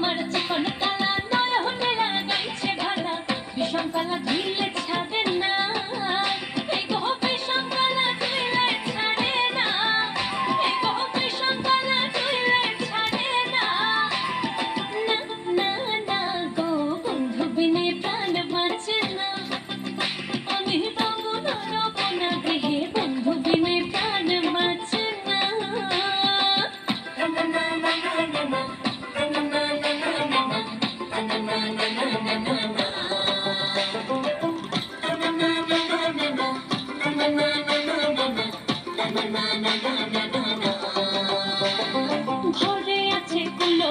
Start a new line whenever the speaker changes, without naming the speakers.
আমার জীবন কালা নয়নে লাগাইছে ভালা বিষম কালা ধুইলে ছাড়ে না এই গো বিষম কালা ধুইলে ছাড়ে না এই গো বিষম কালা ধুইলে ছাড়ে না না না না গো বন্ধু বিনে প্রাণ বাঁচে না আমি বাবু নরব না গৃহে বন্ধু বিনে প্রাণ বাঁচে না ঘরে আছে কুলো